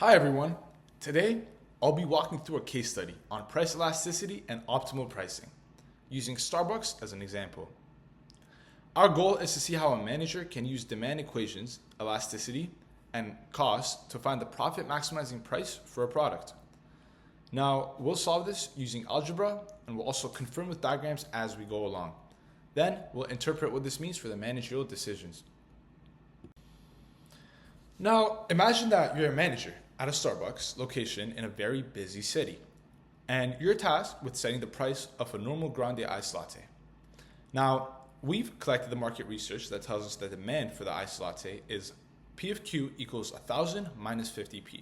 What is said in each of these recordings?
Hi everyone. Today, I'll be walking through a case study on price elasticity and optimal pricing, using Starbucks as an example. Our goal is to see how a manager can use demand equations, elasticity, and cost to find the profit maximizing price for a product. Now, we'll solve this using algebra, and we'll also confirm with diagrams as we go along. Then, we'll interpret what this means for the managerial decisions. Now, imagine that you're a manager at a Starbucks location in a very busy city, and you're tasked with setting the price of a normal grande iced latte. Now, we've collected the market research that tells us that demand for the iced latte is P of Q equals 1,000 minus 50p.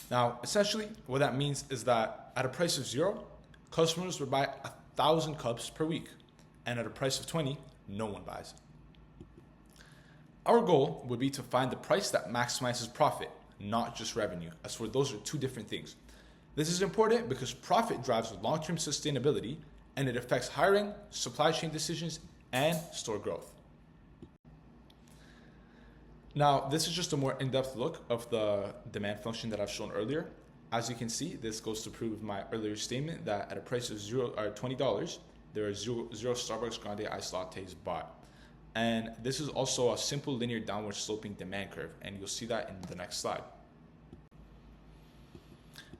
Now, essentially, what that means is that at a price of 0, customers would buy 1,000 cups per week, and at a price of 20, no one buys. Our goal would be to find the price that maximizes profit, not just revenue, as for those are two different things. This is important because profit drives long-term sustainability and it affects hiring, supply chain decisions, and store growth. Now, this is just a more in-depth look of the demand function that I've shown earlier. As you can see, this goes to prove my earlier statement that at a price of $20, there are zero Starbucks Grande iced lattes bought. And this is also a simple linear downward sloping demand curve, and you'll see that in the next slide.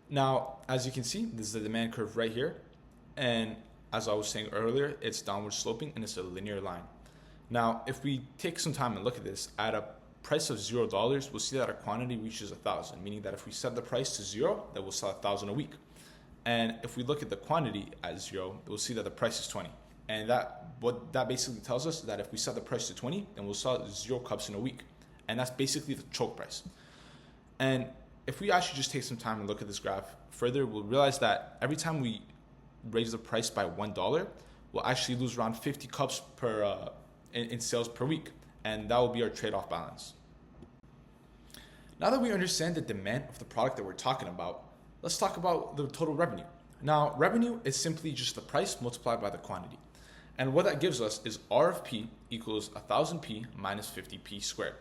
Now, as you can see, this is the demand curve right here. And as I was saying earlier, it's downward sloping and it's a linear line. Now, if we take some time and look at this, at a price of $0, we'll see that our quantity reaches 1,000, meaning that if we set the price to 0, then we'll sell 1,000 a week. And if we look at the quantity at 0, we'll see that the price is 20. And what that basically tells us is that if we set the price to 20, then we'll sell 0 cups in a week. And that's basically the choke price. And if we actually just take some time and look at this graph further, we'll realize that every time we raise the price by $1, we'll actually lose around 50 cups in sales per week. And that will be our trade-off balance. Now that we understand the demand of the product that we're talking about, let's talk about the total revenue. Now, revenue is simply just the price multiplied by the quantity. And what that gives us is R of P equals 1,000p minus 50p squared.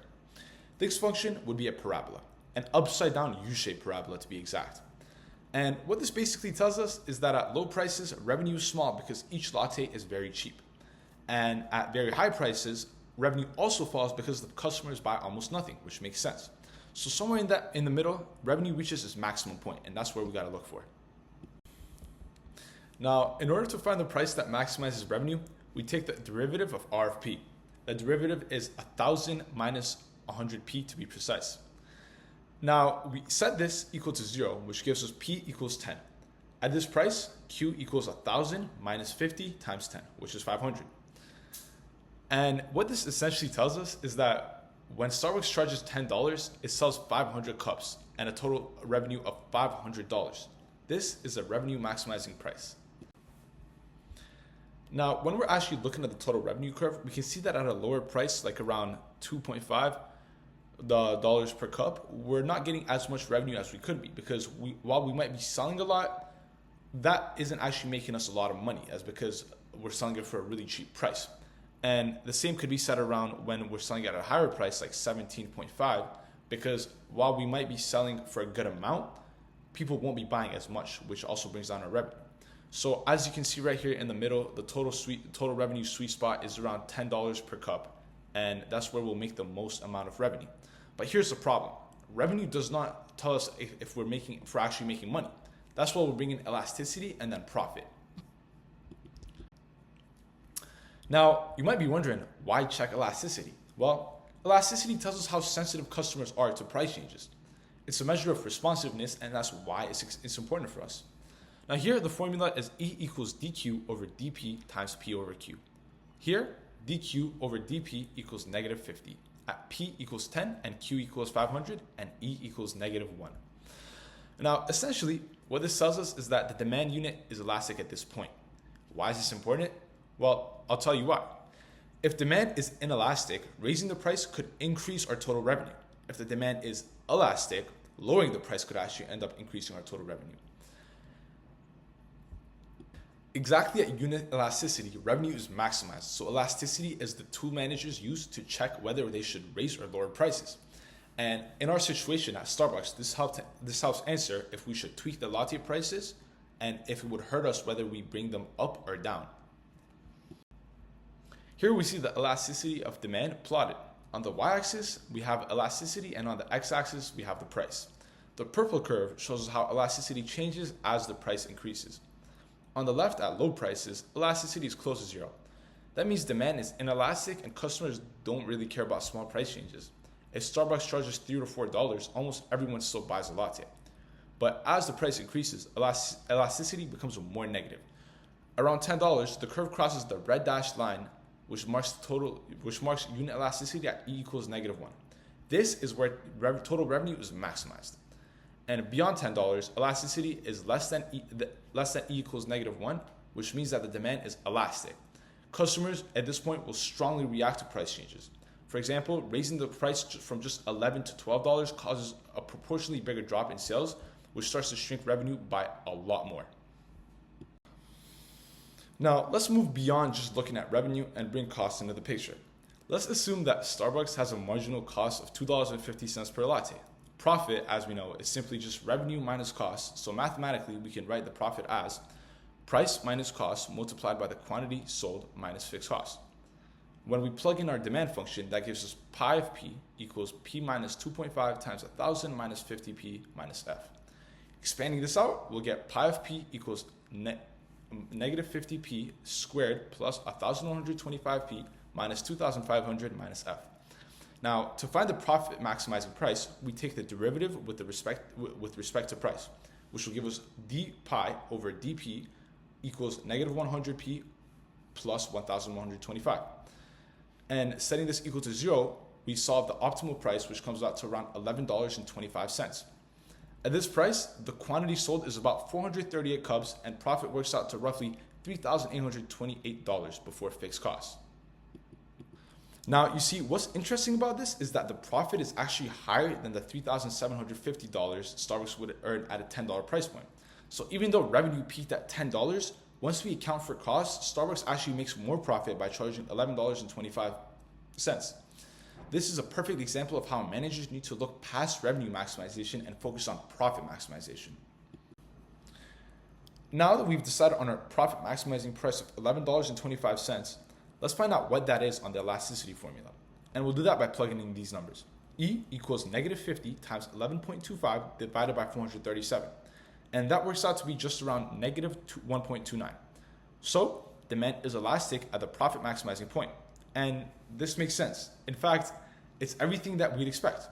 This function would be a parabola, an upside down U-shaped parabola to be exact. And what this basically tells us is that at low prices, revenue is small because each latte is very cheap. And at very high prices, revenue also falls because the customers buy almost nothing, which makes sense. So somewhere in the middle, revenue reaches its maximum point, and that's where we got to look for. Now, in order to find the price that maximizes revenue, we take the derivative of R of P. The derivative is 1,000 minus 100p to be precise. Now, we set this equal to 0, which gives us P equals 10. At this price, Q equals 1,000 minus 50 times 10, which is 500. And what this essentially tells us is that when Starbucks charges $10, it sells 500 cups and a total revenue of $500. This is a revenue maximizing price. Now, when we're actually looking at the total revenue curve, we can see that at a lower price, like around $2.5 per cup, we're not getting as much revenue as we could be because while we might be selling a lot, that isn't actually making us a lot of money as because we're selling it for a really cheap price. And the same could be said around when we're selling at a higher price, like 17.5, because while we might be selling for a good amount, people won't be buying as much, which also brings down our revenue. So as you can see right here in the middle, the total revenue sweet spot is around $10 per cup, and that's where we'll make the most amount of revenue. But here's the problem. Revenue does not tell us if we're actually making money. That's why we're bringing elasticity and then profit. Now, you might be wondering, why check elasticity? Well, elasticity tells us how sensitive customers are to price changes. It's a measure of responsiveness, and that's why it's important for us. Now here, the formula is E equals dQ over dP times P over Q. Here, dQ over dP equals negative 50. At P equals 10 and Q equals 500 and E equals negative 1. Now, essentially, what this tells us is that the demand unit is elastic at this point. Why is this important? Well, I'll tell you why. If demand is inelastic, raising the price could increase our total revenue. If the demand is elastic, lowering the price could actually end up increasing our total revenue. Exactly at unit elasticity, revenue is maximized. So elasticity is the tool managers use to check whether they should raise or lower prices. And in our situation at Starbucks, this helps answer if we should tweak the latte prices and if it would hurt us whether we bring them up or down. Here we see the elasticity of demand plotted. On the y-axis, we have elasticity, and on the x-axis, we have the price. The purple curve shows us how elasticity changes as the price increases. On the left, at low prices, elasticity is close to zero. That means demand is inelastic and customers don't really care about small price changes. If Starbucks charges $3 to $4, almost everyone still buys a latte. But as the price increases, elasticity becomes more negative. Around $10, the curve crosses the red dashed line, which marks unit elasticity at E equals -1. This is where total revenue is maximized. And beyond $10, elasticity is less than E equals -1, which means that the demand is elastic. Customers at this point will strongly react to price changes. For example, raising the price from just $11 to $12 causes a proportionally bigger drop in sales, which starts to shrink revenue by a lot more. Now, let's move beyond just looking at revenue and bring costs into the picture. Let's assume that Starbucks has a marginal cost of $2.50 per latte. Profit, as we know, is simply just revenue minus costs, so mathematically we can write the profit as price minus cost multiplied by the quantity sold minus fixed cost. When we plug in our demand function, that gives us pi of p equals p minus 2.5 times 1,000 minus 50p minus f. Expanding this out, we'll get pi of p equals negative 50p squared plus 1,125p minus 2,500 minus f. Now, to find the profit maximizing price, we take the derivative with respect to price, which will give us d pi over dp equals negative 100p plus 1,125. And setting this equal to 0, we solve the optimal price, which comes out to around $11.25. At this price, the quantity sold is about 438 cups, and profit works out to roughly $3,828 before fixed costs. Now, you see, what's interesting about this is that the profit is actually higher than the $3,750 Starbucks would earn at a $10 price point. So even though revenue peaked at $10, once we account for costs, Starbucks actually makes more profit by charging $11.25. This is a perfect example of how managers need to look past revenue maximization and focus on profit maximization. Now that we've decided on our profit maximizing price of $11.25, let's find out what that is on the elasticity formula. And we'll do that by plugging in these numbers. E equals negative 50 times 11.25 divided by 437. And that works out to be just around negative 1.29. So demand is elastic at the profit maximizing point. And this makes sense. In fact, it's everything that we'd expect.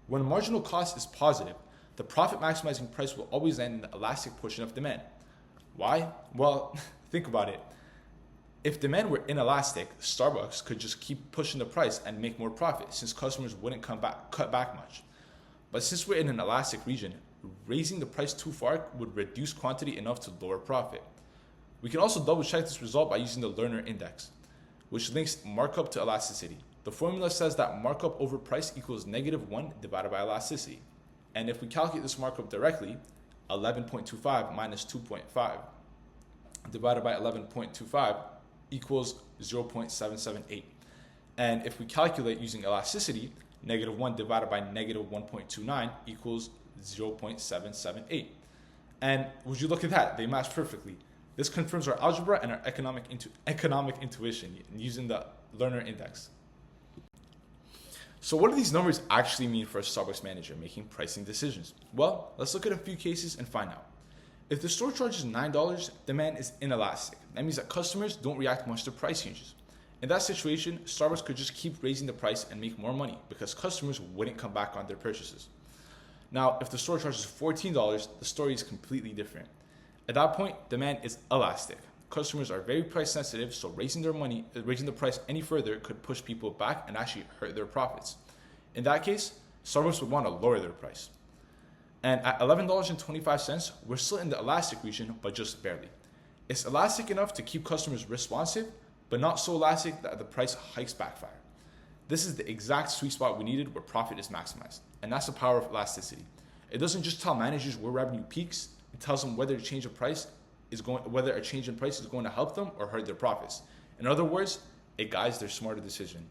When marginal cost is positive, the profit maximizing price will always land in the elastic portion of demand. Why? Well, think about it. If demand were inelastic, Starbucks could just keep pushing the price and make more profit since customers wouldn't cut back much. But since we're in an elastic region, raising the price too far would reduce quantity enough to lower profit. We can also double check this result by using the Lerner index, which links markup to elasticity. The formula says that markup over price equals -1 divided by elasticity. And if we calculate this markup directly, 11.25 minus 2.5 divided by 11.25 equals 0.778. And if we calculate using elasticity, -1 divided by -1.29 equals 0.778. And would you look at that? They match perfectly. This confirms our algebra and our economic intuition using the Lerner index. So what do these numbers actually mean for a Starbucks manager making pricing decisions? Well, let's look at a few cases and find out. If the store charges $9, demand is inelastic. That means that customers don't react much to price changes. In that situation, Starbucks could just keep raising the price and make more money because customers wouldn't come back on their purchases. Now, if the store charges $14, the story is completely different. At that point, demand is elastic. Customers are very price sensitive, so raising the price any further could push people back and actually hurt their profits. In that case, Starbucks would want to lower their price. And at $11.25, we're still in the elastic region, but just barely. It's elastic enough to keep customers responsive, but not so elastic that the price hikes backfire. This is the exact sweet spot we needed where profit is maximized. And that's the power of elasticity. It doesn't just tell managers where revenue peaks, it tells them whether a change in price is going to help them or hurt their profits. In other words, it guides their smarter decision.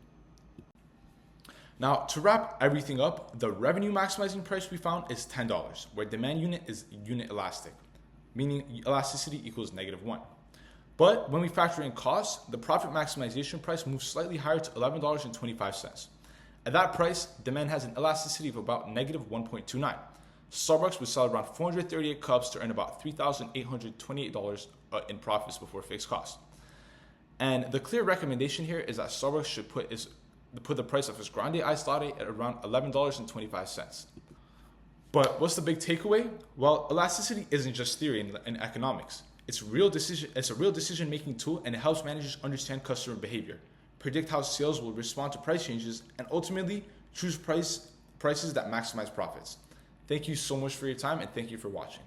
Now, to wrap everything up, the revenue maximizing price we found is $10, where demand unit is unit elastic, meaning elasticity equals -1. But when we factor in costs, the profit maximization price moves slightly higher to $11.25. At that price, demand has an elasticity of about -1.29. Starbucks would sell around 438 cups to earn about $3,828 in profits before fixed costs. And the clear recommendation here is that Starbucks should put the price of its grande iced latte at around $11.25. But what's the big takeaway? Well, elasticity isn't just theory in economics. It's a real decision-making tool, and it helps managers understand customer behavior, predict how sales will respond to price changes, and ultimately choose prices that maximize profits. Thank you so much for your time, and thank you for watching.